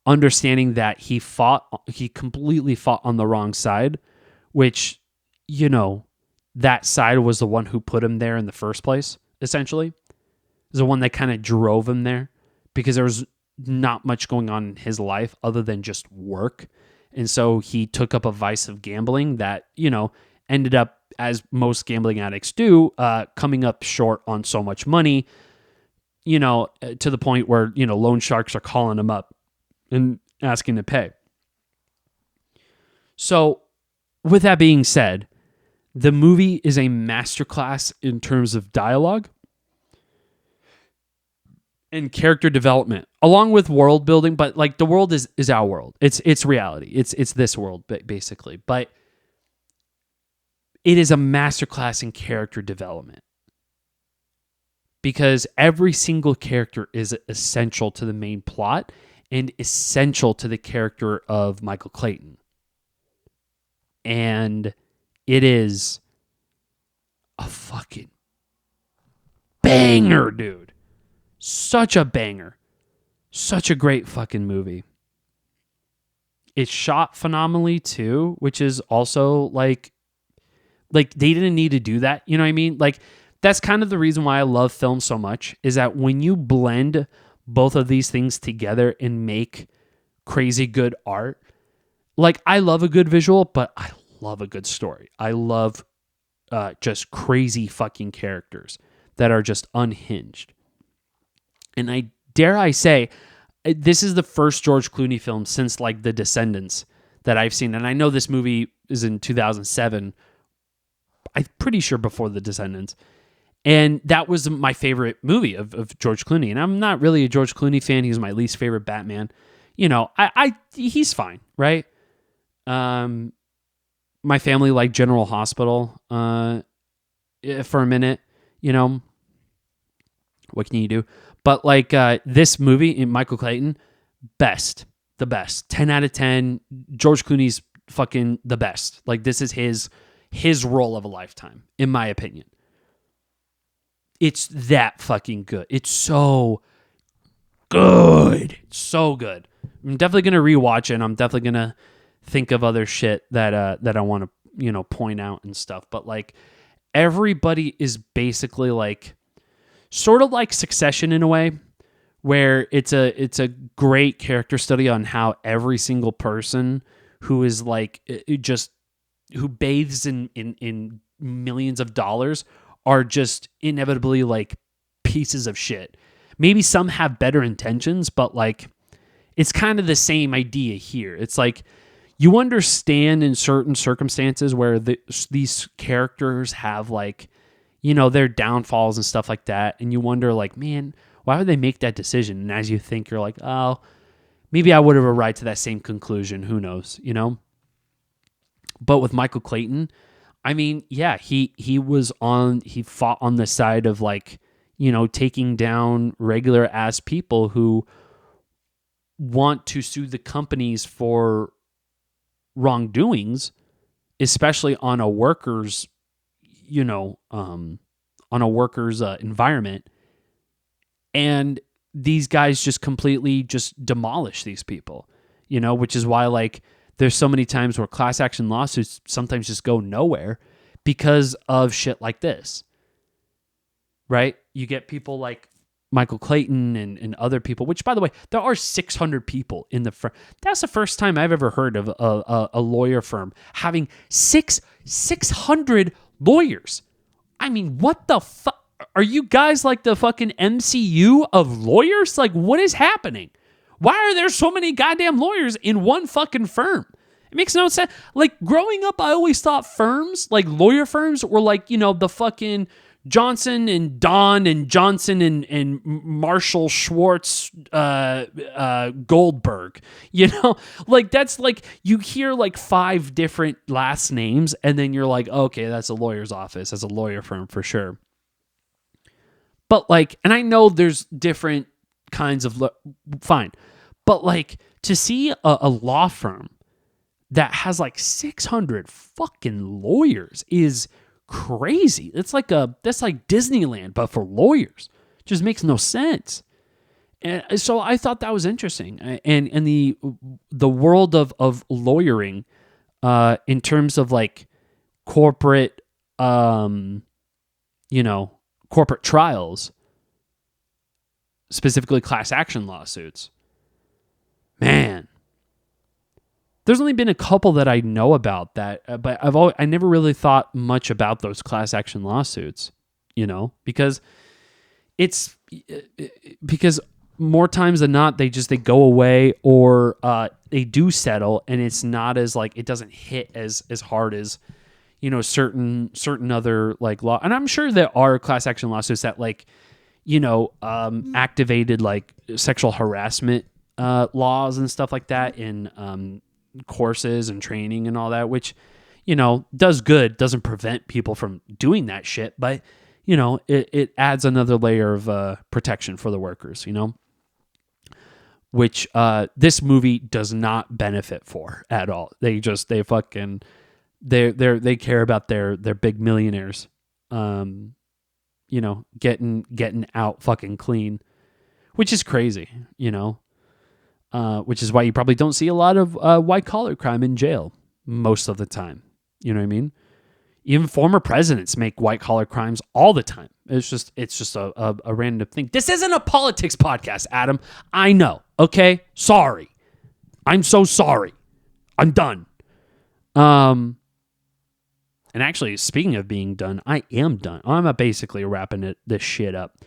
understanding that he completely fought on the wrong side, which, that side was the one who put him there in the first place, essentially. It was the one that kind of drove him there because there was not much going on in his life other than just work. And so he took up a vice of gambling that, ended up, as most gambling addicts do, coming up short on so much money, to the point where, loan sharks are calling him up and asking to pay. So with that being said, the movie is a masterclass in terms of dialogue and character development, along with world building. But the world is our world. It's reality. It's this world basically. But it is a masterclass in character development because every single character is essential to the main plot and essential to the character of Michael Clayton. And it is a fucking banger, dude. Such a banger. Such a great fucking movie. It's shot phenomenally too, which is also they didn't need to do that. You know what I mean? That's kind of the reason why I love film so much, is that when you blend both of these things together and make crazy good art, I love a good visual, but I love a good story. I love just crazy fucking characters that are just unhinged. And dare I say, this is the first George Clooney film since The Descendants that I've seen. And I know this movie is in 2007. I'm pretty sure before The Descendants. And that was my favorite movie of George Clooney. And I'm not really a George Clooney fan. He's my least favorite Batman. He's fine, right? My family liked General Hospital for a minute, what can you do? But this movie in Michael Clayton, the best, 10 out of 10. George Clooney's fucking the best. This is his role of a lifetime, in my opinion. It's that fucking good. It's so good. It's so good. I'm definitely going to rewatch it, and I'm definitely going to think of other shit that I want to, point out and stuff. But everybody is basically sort of like Succession in a way, where it's a great character study on how every single person who is who bathes in millions of dollars are just inevitably pieces of shit. Maybe some have better intentions, but It's kind of the same idea here. It's like you understand in certain circumstances where these characters have like, their downfalls and stuff like that. And you wonder like, man, why would they make that decision? And as you think, you're like, oh, maybe I would have arrived to that same conclusion. Who knows, But with Michael Clayton, I mean, yeah, he fought on the side of like, taking down regular ass people who want to sue the companies for wrongdoings, especially on a worker's, environment. And these guys just completely just demolish these people, which is why like there's so many times where class action lawsuits sometimes just go nowhere because of shit like this, right? You get people like Michael Clayton and other people, which by the way, there are 600 people in the firm. That's the first time I've ever heard of a lawyer firm having 600 lawyers. I mean, what the fuck? Are you guys like the fucking MCU of lawyers? Like, what is happening? Why are there so many goddamn lawyers in one fucking firm? It makes no sense. Like, growing up, I always thought firms, like lawyer firms, were like, the fucking Johnson and Don and Johnson and Marshall Schwartz Goldberg. Like that's like you hear like 5 different last names and then you're like, okay, that's a lawyer's office, that's a lawyer firm for sure. But like, and I know there's different kinds of fine, but like to see a law firm that has like 600 fucking lawyers is crazy. That's like Disneyland, but for lawyers. It just makes no sense. And so I thought that was interesting. And the world of lawyering, in terms of like corporate, corporate trials, specifically class action lawsuits. Man, there's only been a couple that I know about that, but I never really thought much about those class action lawsuits, because because more times than not they go away or they do settle, and it's not as like it doesn't hit as hard as certain other like law. And I'm sure there are class action lawsuits that like activated like sexual harassment laws and stuff like that in courses and training and all that, which does good, doesn't prevent people from doing that shit, but it adds another layer of protection for the workers, which this movie does not benefit for at all. They care about their big millionaires getting out fucking clean, which is crazy, which is why you probably don't see a lot of white collar crime in jail most of the time. You know what I mean? Even former presidents make white collar crimes all the time. It's just a random thing. This isn't a politics podcast, Adam. I know. Okay, sorry. I'm so sorry. I'm done. And actually, speaking of being done, I am done. I'm basically wrapping this shit up.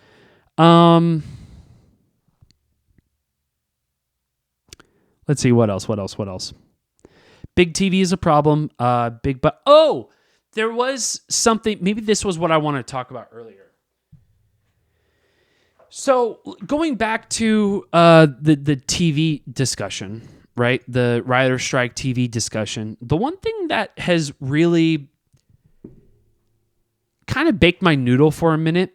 Let's see, what else? Big TV is a problem. There was something, maybe this was what I wanted to talk about earlier. So going back to the TV discussion, right? The writer strike TV discussion. The one thing that has really kind of baked my noodle for a minute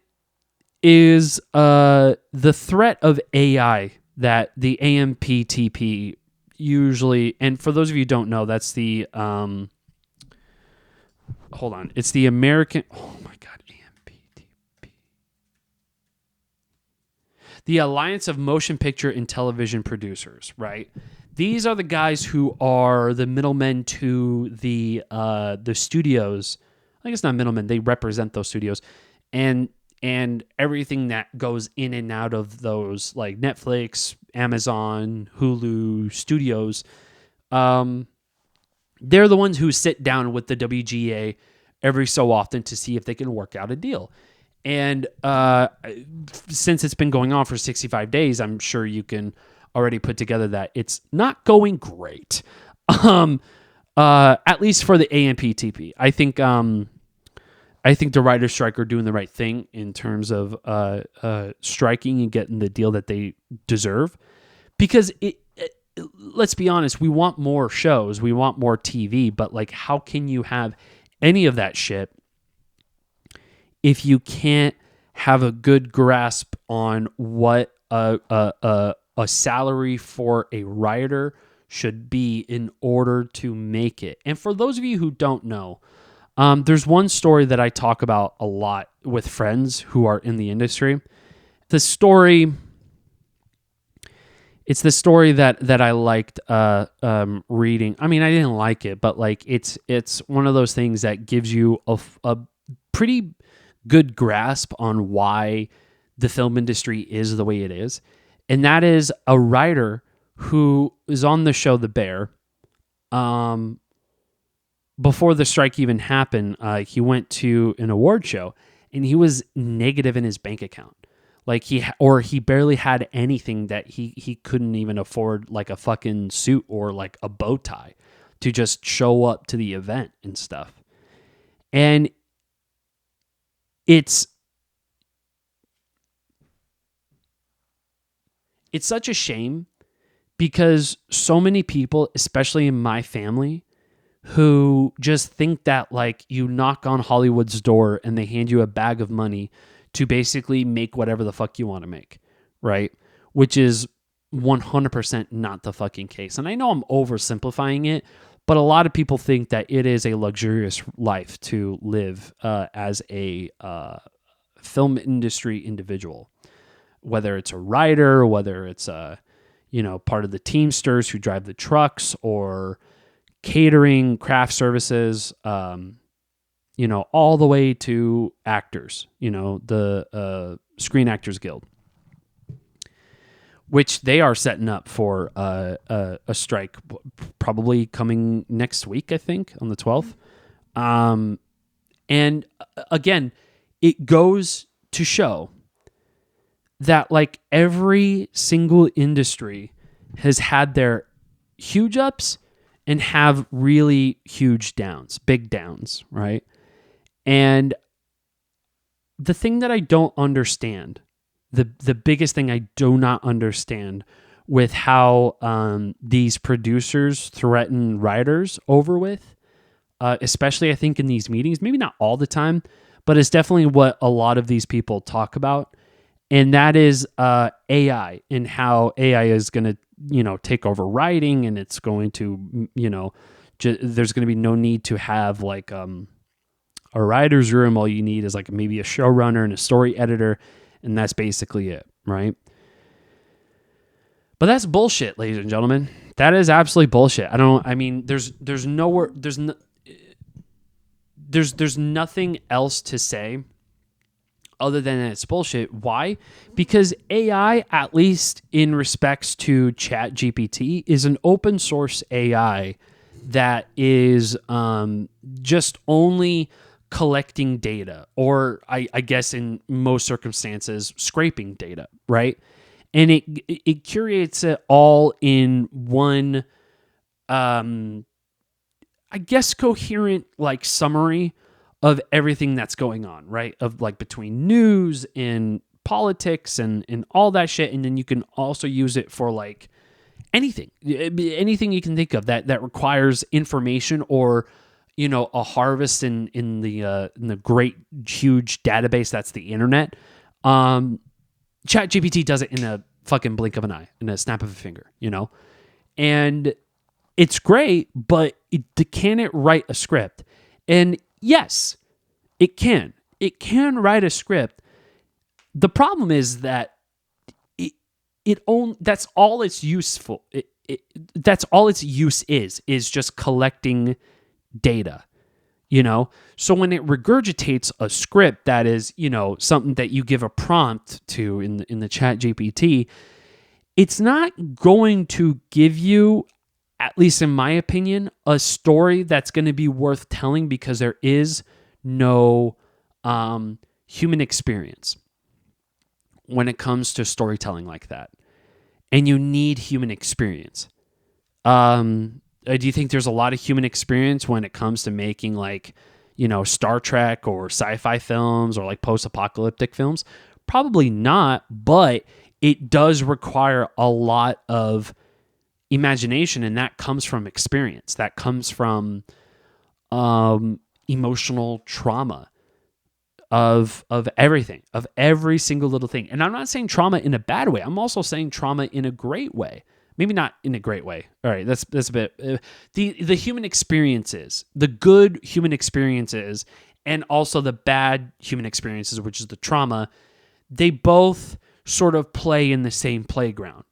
is the threat of AI that the AMPTP usually, and for those of you who don't know, that's the it's the American, AMPTP, the Alliance of Motion Picture and Television Producers, right? These are the guys who are the middlemen to the studios. I guess not middlemen, they represent those studios, and everything that goes in and out of those, like Netflix, Amazon, Hulu studios. They're the ones who sit down with the WGA every so often to see if they can work out a deal. And since it's been going on for 65 days, I'm sure you can already put together that it's not going great. At least for the AMPTP. I think the writers' strike are doing the right thing in terms of striking and getting the deal that they deserve. Because let's be honest, we want more shows, we want more TV, but like, how can you have any of that shit if you can't have a good grasp on what a salary for a writer should be in order to make it? And for those of you who don't know, there's one story that I talk about a lot with friends who are in the industry. The story, it's the story that I liked reading. I mean, I didn't like it, but like it's one of those things that gives you a pretty good grasp on why the film industry is the way it is. And that is a writer who is on the show The Bear. Before the strike even happened, he went to an award show and he was negative in his bank account. Like he barely had anything, that he couldn't even afford like a fucking suit or like a bow tie to just show up to the event and stuff. And it's such a shame, because so many people, especially in my family, who just think that like you knock on Hollywood's door and they hand you a bag of money to basically make whatever the fuck you want to make, right? Which is 100% not the fucking case. And I know I'm oversimplifying it, but a lot of people think that it is a luxurious life to live as a film industry individual, whether it's a writer, whether it's part of the Teamsters who drive the trucks, or catering, craft services, all the way to actors, the Screen Actors Guild, which they are setting up for a strike probably coming next week, I think, on the 12th. And again, it goes to show that like every single industry has had their huge ups and have really huge downs, big downs, right? And the thing that I don't understand, the biggest thing I do not understand with how these producers threaten writers over with, especially I think in these meetings, maybe not all the time, but it's definitely what a lot of these people talk about. And that is AI, and how AI is going to, take over writing, and it's going to, there's going to be no need to have like a writer's room. All you need is like maybe a showrunner and a story editor, and that's basically it, right? But that's bullshit, ladies and gentlemen. That is absolutely bullshit. There's nothing else to say other than it's bullshit. Why? Because AI, at least in respects to ChatGPT, is an open source AI that is just only collecting data, or I guess in most circumstances, scraping data, right? And it curates it all in one, I guess, coherent like summary of everything that's going on, right? Of like between news and politics and all that shit. And then you can also use it for like anything you can think of that requires information, or, a harvest in the great, huge database that's the internet. ChatGPT does it in a fucking blink of an eye, in a snap of a finger, and it's great, but can it write a script? And yes, it can. It can write a script. The problem is that that's all its useful. That's all its use is just collecting data. So when it regurgitates a script that is, something that you give a prompt to in the ChatGPT, it's not going to give you, at least in my opinion, a story that's going to be worth telling, because there is no human experience when it comes to storytelling like that. and you need human experience. Do you think there's a lot of human experience when it comes to making like, Star Trek or sci-fi films or like post-apocalyptic films? Probably not, but it does require a lot of imagination, and that comes from experience. That comes from emotional trauma of everything, of every single little thing. And I'm not saying trauma in a bad way. I'm also saying trauma in a great way. Maybe not in a great way. All right, that's a bit the human experiences, the good human experiences, and also the bad human experiences, which is the trauma. They both sort of play in the same playground,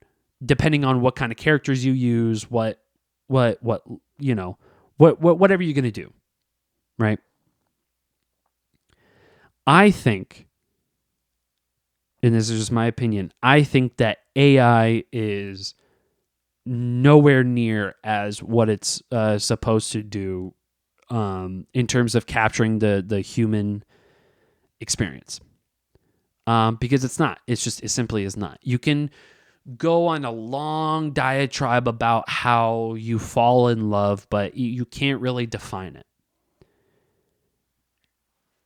depending on what kind of characters you use, whatever you're gonna do, right? I think, and this is just my opinion, I think that AI is nowhere near as what it's supposed to do in terms of capturing the human experience. Because it's not. It simply is not. You can go on a long diatribe about how you fall in love, but you can't really define it.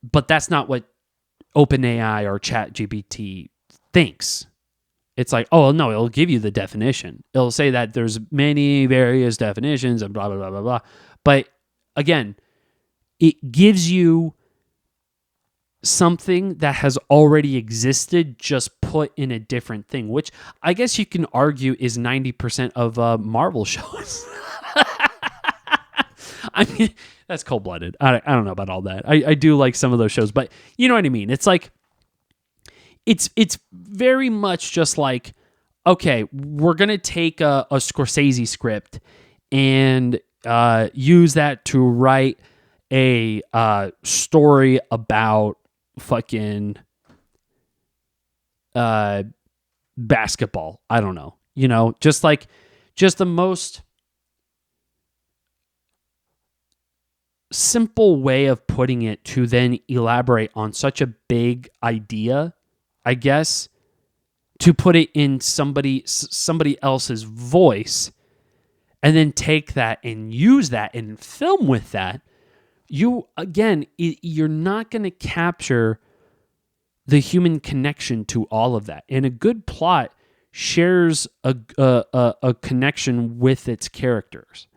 But that's not what OpenAI or ChatGPT thinks. It's like, oh, no, it'll give you the definition. It'll say that there's many various definitions and blah, blah, blah, blah, blah. But again, it gives you something that has already existed, just put in a different thing, which I guess you can argue is 90% of Marvel shows. I mean, that's cold-blooded. I don't know about all that. I do like some of those shows, but you know what I mean? It's like, it's very much just like, okay, we're going to take a Scorsese script and use that to write a story about fucking basketball. I don't know. Just the most simple way of putting it to then elaborate on such a big idea, I guess, to put it in somebody else's voice and then take that and use that and film with that. You're not going to capture the human connection to all of that. And a good plot shares a connection with its characters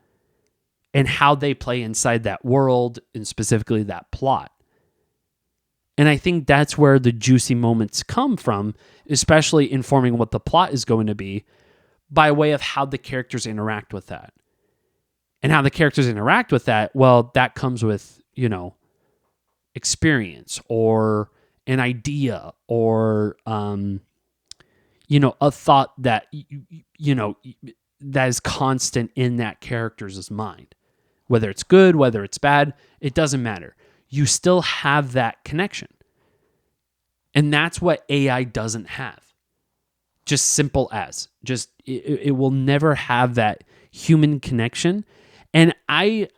and how they play inside that world and specifically that plot. And I think that's where the juicy moments come from, especially informing what the plot is going to be by way of how the characters interact with that. And how the characters interact with that, well, that comes with, experience or an idea or, a thought that, that is constant in that character's mind. Whether it's good, whether it's bad, it doesn't matter. You still have that connection. And that's what AI doesn't have. Just simple as. Just it will never have that human connection. And I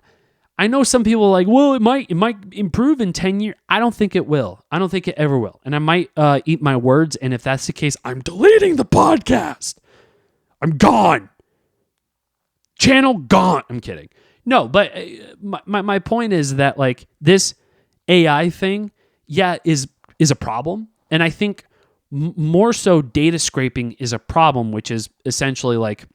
know some people are like, well, it might improve in 10 years. I don't think it will. I don't think it ever will. And I might eat my words. And if that's the case, I'm deleting the podcast. I'm gone. Channel gone. I'm kidding. No, but my point is that like this AI thing, is a problem. And I think more so data scraping is a problem, which is essentially like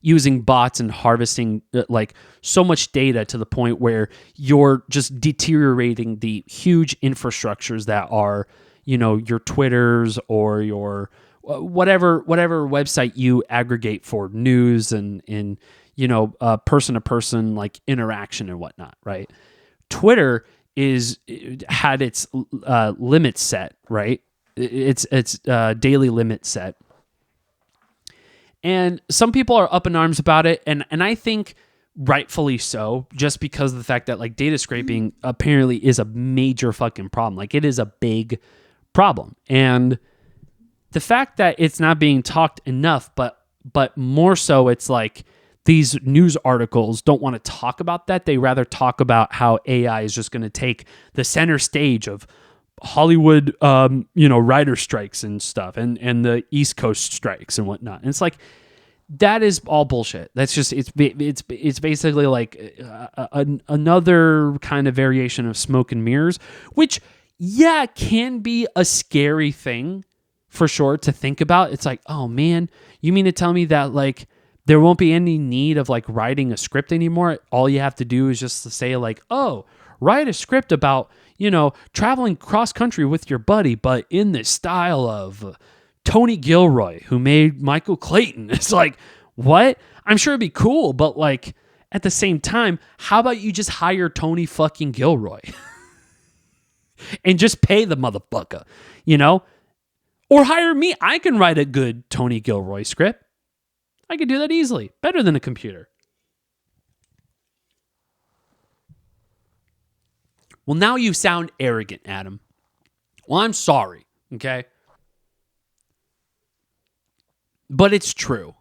using bots and harvesting like so much data to the point where you're just deteriorating the huge infrastructures that are, your Twitters or your whatever website you aggregate for news and person to person like interaction and whatnot, right? Twitter had its limit set, right? It's daily limit set. And some people are up in arms about it, and I think rightfully so, just because of the fact that like data scraping apparently is a major fucking problem. Like it is a big problem. And the fact that it's not being talked enough, but more so it's like these news articles don't want to talk about that. They rather talk about how AI is just going to take the center stage of Hollywood, writer strikes and stuff, and the East Coast strikes and whatnot. And it's like, that is all bullshit. That's just, it's basically like another kind of variation of smoke and mirrors, which, yeah, can be a scary thing for sure to think about. It's like, oh man, you mean to tell me that like there won't be any need of like writing a script anymore? All you have to do is just to say like, oh, write a script about, traveling cross country with your buddy, but in the style of Tony Gilroy, who made Michael Clayton. It's like, what? I'm sure it'd be cool, but like at the same time, how about you just hire Tony fucking Gilroy and just pay the motherfucker, Or hire me. I can write a good Tony Gilroy script. I could do that easily, better than a computer. Well, now you sound arrogant, Adam. Well, I'm sorry, okay? But it's true.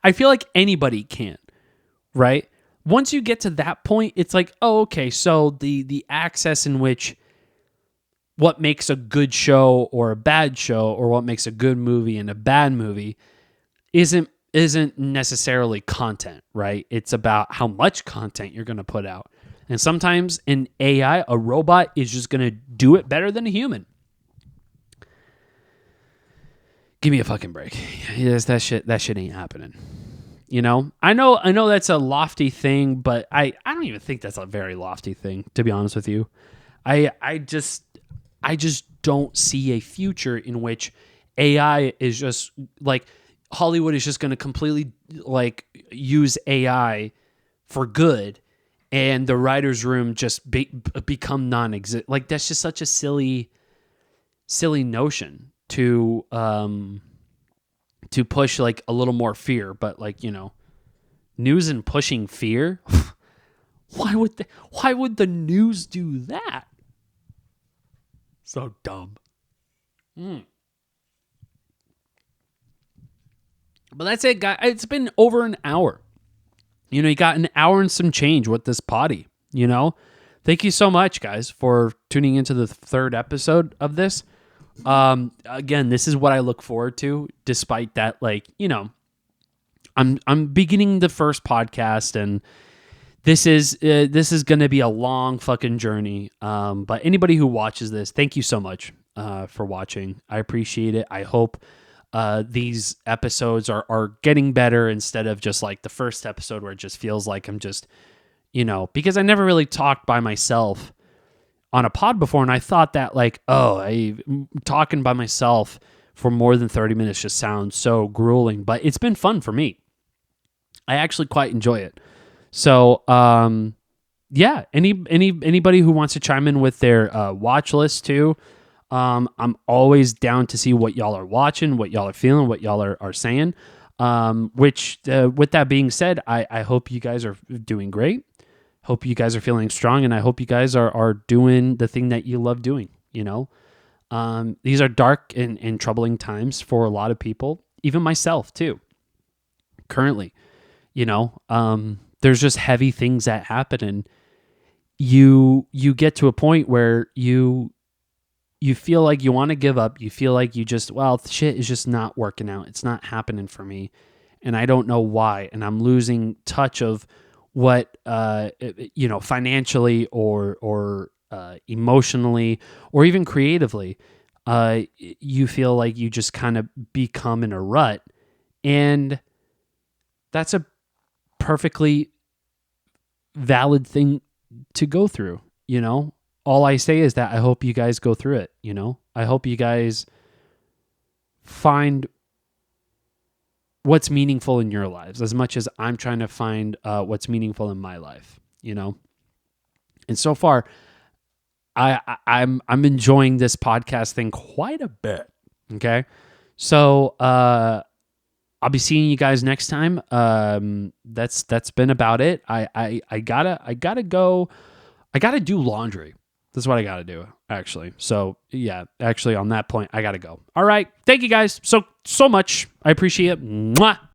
I feel like anybody can, right? Once you get to that point, it's like, oh, okay, so the access in which what makes a good show or a bad show, or what makes a good movie and a bad movie isn't necessarily content, right? It's about how much content you're going to put out. And sometimes an AI, a robot, is just going to do it better than a human. Give me a fucking break. Yes, that shit ain't happening. I know that's a lofty thing, but I don't even think that's a very lofty thing, to be honest with you. I just don't see a future in which AI is just like, Hollywood is just going to completely like use AI for good, and the writer's room just become non-existent. Like, that's just such a silly notion to push like a little more fear. But like, news and pushing fear. Why would the news do that? So dumb. But that's it, guys. It's been over an hour. You got an hour and some change with this potty, Thank you so much, guys, for tuning into the third episode of this. Again, this is what I look forward to, despite that, like, I'm beginning the first podcast, and this is going to be a long fucking journey. But anybody who watches this, thank you so much for watching. I appreciate it. I hope these episodes are getting better, instead of just like the first episode where it just feels like I'm just, because I never really talked by myself on a pod before. And I thought that like, talking by myself for more than 30 minutes just sounds so grueling, but it's been fun for me. I actually quite enjoy it. So, yeah, anybody who wants to chime in with their watch list too, I'm always down to see what y'all are watching, what y'all are feeling, what y'all are saying. Which, with that being said, I hope you guys are doing great. Hope you guys are feeling strong, and I hope you guys are doing the thing that you love doing. These are dark and troubling times for a lot of people, even myself too. Currently, there's just heavy things that happen, and you get to a point where you feel like you want to give up. You feel like shit is just not working out. It's not happening for me, and I don't know why. And I'm losing touch of what, financially or emotionally or even creatively, you feel like you just kind of become in a rut. And that's a perfectly valid thing to go through, All I say is that I hope you guys go through it, I hope you guys find what's meaningful in your lives as much as I'm trying to find what's meaningful in my life, And so far, I'm enjoying this podcast thing quite a bit. Okay, so I'll be seeing you guys next time. That's been about it. I gotta go. I gotta do laundry. That's what I gotta do, actually. So yeah, actually on that point, I gotta go. All right. Thank you guys so much. I appreciate it. Mwah.